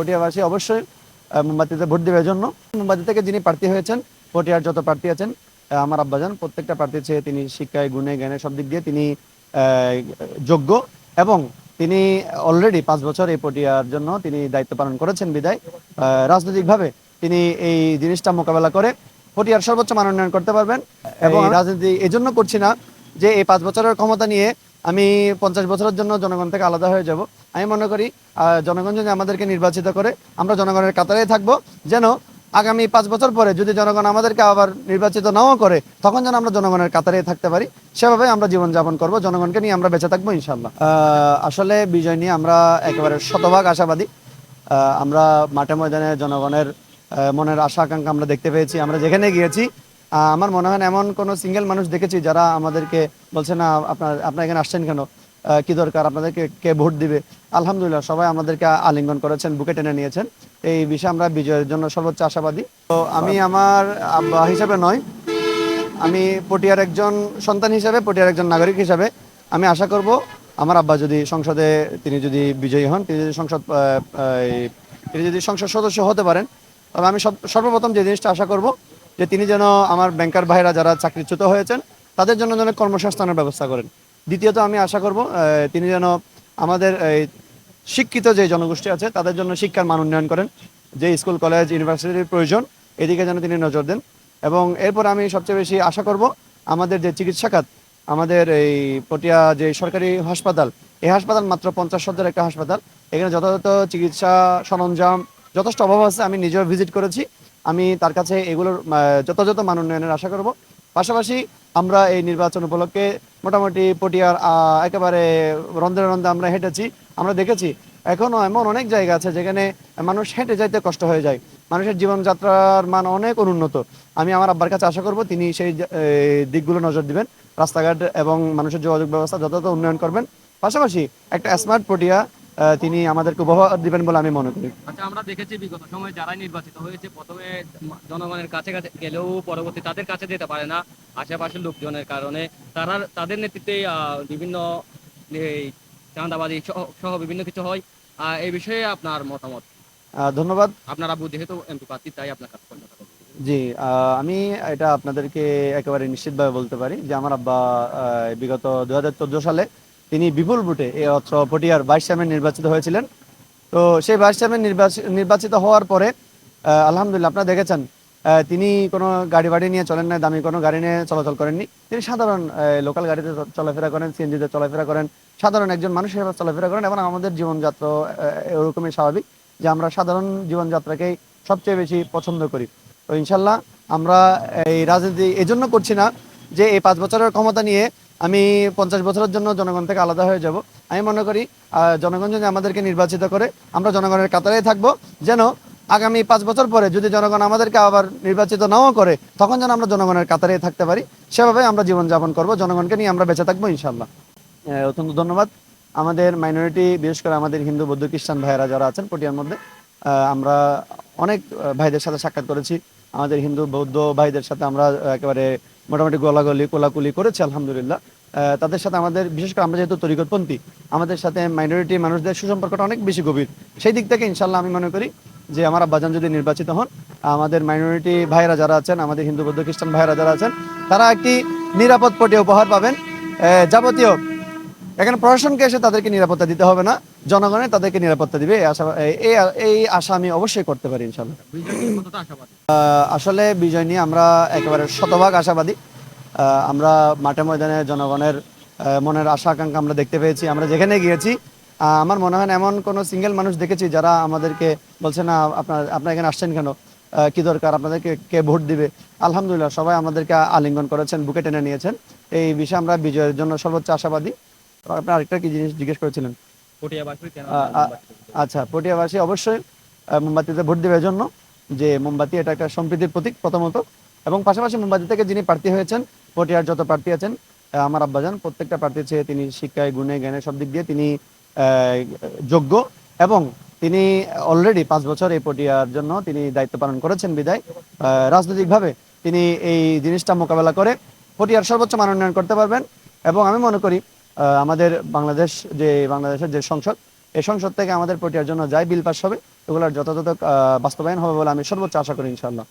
পটিয়াবাসী অবশ্যই মোমবাতিতে ভোট দেওয়ার জন্য মোমবাতি থেকে যিনি প্রার্থী হয়েছেন, পটিয়ার যত প্রার্থী আছেন, আমার আব্বাজান প্রত্যেকটা প্রার্থী চেয়ে তিনি শিক্ষায় গুণে জ্ঞানে সব দিক দিয়ে তিনি আহ, যোগ্য এবং তিনি অলরেডি 5 বছর এই পটিয়ার জন্য তিনি দায়িত্ব পালন করেছেন বিদায় রাজনৈতিকভাবে তিনি এই জিনিসটা মোকাবেলা করে পটিয়ার সর্বোচ্চ মান উন্নয়ন করতে পারবেন। এবং রাজনীতি এই জন্য করছি না যে এই 5 বছরের ক্ষমতা নিয়ে আমি 50 বছরের জন্য জনগণ থেকে আলাদা হয়ে যাব। আমি মনে করি জনগণ যদি আমাদেরকে নির্বাচিত করে আমরা জনগণের কাতারেই থাকবো, যেন আগামী 5 বছর পরে যদি জনগণ আমাদেরকে আবার নির্বাচিত নাও করে তখন যেন আমরা জনগণের কাতারেই থাকতে পারি। সেভাবে আমরা জীবনযাপন করব, জনগণকে নিয়ে আমরা বেঁচে থাকবো ইনশাল্লাহ। আসলে বিজয় নিয়ে আমরা একেবারে শতভাগ আশাবাদী। আমরা মাঠে ময়দানে জনগণের মনের আশা আকাঙ্ক্ষা আমরা দেখতে পেয়েছি। আমরা যেখানে গিয়েছি আমার মনে হয় এমন কোনো সিঙ্গেল মানুষ দেখেছি যারা আমাদেরকে বলছে না আপনার এখানে আসছেন কেন, কি দরকার, আপনাদেরকে কে ভোট দিবে। আলহামদুলিল্লাহ সবাই আমাদেরকে আলিঙ্গন করেছেন, বুকে টেনে নিয়েছেন। এই বিষয়ে আমরা বিজয়ের জন্য সর্বোচ্চ আশাবাদী। তো আমি আমার আব্বা হিসাবে নয়, আমি পটিয়ার একজন সন্তান হিসাবে, পটিয়ার একজন নাগরিক হিসাবে আমি আশা করব আমার আব্বা যদি সংসদে তিনি যদি বিজয়ী হন, তিনি যদি সংসদ সদস্য হতে পারেন, তবে আমি সর্বপ্রথম যে জিনিসটা আশা করব যে তিনি যেন আমার ব্যাংকার ভাইরা যারা চাকরিচ্যুত হয়েছেন তাদের জন্য যেন কর্মসংস্থানের ব্যবস্থা করেন। দ্বিতীয়ত আমি আশা করব তিনি যেন আমাদের শিক্ষিত যে জনগোষ্ঠী আছে তাদের জন্য শিক্ষার মান উন্নয়ন করেন, যে স্কুল কলেজ ইউনিভার্সিটির প্রয়োজন এদিকে যেন তিনি নজর দেন। এবং এরপর আমি সবচেয়ে বেশি আশা করব আমাদের যে চিকিৎসা খাত, আমাদের এই পটিয়া যে সরকারি হাসপাতাল, এই হাসপাতাল মাত্র 50 শয্যার একটা হাসপাতাল। এখানে যথাযথ চিকিৎসা সরঞ্জাম যথেষ্ট অভাব আছে, আমি নিজেও ভিজিট করেছি। আমি তার কাছে এগুলোর যথাযথ মান উন্নয়নের আশা করব। পাশাপাশি আমরা এই নির্বাচন উপলক্ষে মোটামুটি পটিয়ার একেবারে রন্ধে রন্ধে আমরা হেঁটেছি, আমরা দেখেছি এখনো এমন অনেক জায়গা আছে যেখানে মানুষ হেঁটে যাইতে কষ্ট হয়ে যায়, মানুষের জীবনযাত্রার মান অনেক অনুন্নত। আমি আমার আব্বার কাছে আশা করব তিনি সেই দিকগুলো নজর দিবেন, রাস্তাঘাট এবং মানুষের যোগাযোগ ব্যবস্থা যথাযথ উন্নয়ন করবেন। পাশাপাশি একটা স্মার্ট পটিয়া তিনি আমাদেরকে উপহার দিবেন বলে আমি মনে করি। আচ্ছা, আমরা দেখেছি বিগত সময়ে যারাই নির্বাচিত হয়েছে প্রথমে জনগণের কাছে কাছে গেলেও পরবর্তী তাদের কাছে যেতে পারে না আশেপাশের লোকজনের কারণে। তাদের নেতৃত্বে বিভিন্ন এই চাঁদাবাজি সহ বিভিন্ন কিছু হয়। এই বিষয়ে আপনার মতামত? ধন্যবাদ। আপনার আব্বু যেহেতু এমপি প্রার্থী তাই আপনার কাছে কথা বলবো। জি, আমি এটা আপনাদেরকে একেবারে নিশ্চিতভাবে বলতে পারি যে আমার আব্বা বিগত 2014 সালে তিনি বিপুল ভোটে এই অত্র পটিয়ার ভাইস চেয়ারম্যান নির্বাচিত হয়েছিলেন। তো সেই ভাইস চেয়ারম্যান নির্বাচিত হওয়ার পরে আলহামদুলিল্লাহ আপনারা দেখেছেন তিনি কোনো গাড়ি বাড়ি নিয়ে চলেন না, দামি কোনো গাড়ি নিয়ে চলাচল করেননি। তিনি সাধারণ লোকাল গাড়িতে চলাফেরা করেন, সিএনজিতে চলাফেরা করেন, সাধারণ একজন মানুষ হিসেবে চলাফেরা করেন। এবং আমাদের জীবনযাত্রা এরকমই স্বাভাবিক যে আমরা সাধারণ জীবনযাত্রাকেই সবচেয়ে বেশি পছন্দ করি। তো ইনশাল্লাহ আমরা এই রাজনীতি এজন্য করছি না যে এই 5 বছরের ক্ষমতা নিয়ে আমি 50 বছরের জন্য জনগণ থেকে আলাদা হয়ে যাব। আমি মনে করি জনগণ যদি আমাদেরকে নির্বাচিত করে আমরা জনগণের কাতারেই থাকবো, যেন আগামী 5 বছর পরে যদি জনগণ আমাদেরকে আবার নির্বাচিত নাও করে তখন যেন আমরা জনগণের কাতারেই থাকতে পারি। সেভাবে আমরা জীবনযাপন করব, জনগণকে নিয়ে আমরা বেঁচে থাকবো ইনশাল্লাহ। অত্যন্ত ধন্যবাদ। আমাদের মাইনরিটি বিশেষ করে আমাদের হিন্দু বৌদ্ধ খ্রিস্টান ভাইয়েরা যারা আছেন পটিয়ার মধ্যে, আমরা অনেক ভাইদের সাথে সাক্ষাৎ করেছি। আমাদের হিন্দু বৌদ্ধ ভাইদের সাথে আমরা একেবারে মোটামুটি গোলাগুলি কোলাকুলি করেছি আলহামদুলিল্লাহ। তাদের সাথে আমাদের বিশেষ করে আমরা যেহেতু তরিকতপন্থী, আমাদের সাথে মাইনরিটি মানুষদের সুসম্পর্কটা অনেক বেশি গভীর। সেই দিক থেকে ইনশাল্লাহ আমি মনে করি যে আমার আব্বাজান যদি নির্বাচিত হন, আমাদের মাইনরিটি ভাইয়েরা যারা আছেন, আমাদের হিন্দু বৌদ্ধ খ্রিস্টান ভাইয়েরা যারা আছেন, তারা একটি নিরাপদ পটিয়া উপহার পাবেন। যাবতীয় এখানে প্রশাসনকে এসে তাদেরকে নিরাপত্তা দিতে হবে না, জনগণের তাদেরকে নিরাপত্তা দিবে এই আশা আমি অবশ্যই করতে পারি ইনশাল্লাহ। আসলে বিজয় নিয়ে আমরা একেবারে শতভাগ আশাবাদী। আমরা মাঠে ময়দানে জনগণের মনের আশা আকাঙ্ক্ষা আমরা দেখতে পেয়েছি। আমরা যেখানে গিয়েছি আমার মনে হয় এমন কোনো সিঙ্গেল মানুষ দেখেছি যারা আমাদেরকে বলছে না আপনার এখানে আসছেন কেন, কি দরকার, আপনাদেরকে কে ভোট দিবে। আলহামদুলিল্লাহ সবাই আমাদেরকে আলিঙ্গন করেছেন, বুকে টেনে নিয়েছেন। এই বিষয়ে আমরা বিজয়ের জন্য সর্বোচ্চ আশাবাদী। আপনি আরেকটা কি জিনিস জিজ্ঞেস করেছিলেন? আচ্ছা, পটিয়াবাসী অবশ্যই মোমবাতিতে ভোট দেওয়ার জন্য, যে মোমবাতি এটা একটা সম্প্রীতির প্রতীক প্রথমত। এবং পাশাপাশি মোমবাতি থেকে যিনি প্রার্থী হয়েছেন, পটিয়ার যত প্রার্থী আছেন, আমার আব্বাজান প্রত্যেকটা প্রার্থী চেয়ে তিনি শিক্ষায় গুণে জ্ঞানে সব দিক দিয়ে তিনি যোগ্য এবং তিনি অলরেডি 5 বছর এই পটিয়ার জন্য তিনি দায়িত্ব পালন করেছেন বিদায় রাজনৈতিকভাবে তিনি এই জিনিসটা মোকাবেলা করে পটিয়ার সর্বোচ্চ মান উন্নয়ন করতে পারবেন। এবং আমি মনে করি আমাদের বাংলাদেশের যে সংসদ, এই সংসদ থেকে আমাদের পটিয়ার জন্য যাই বিল পাস হবে এগুলোর যথাযথ বাস্তবায়ন হবে বলে আমি সর্বোচ্চ আশা করি ইনশাআল্লাহ।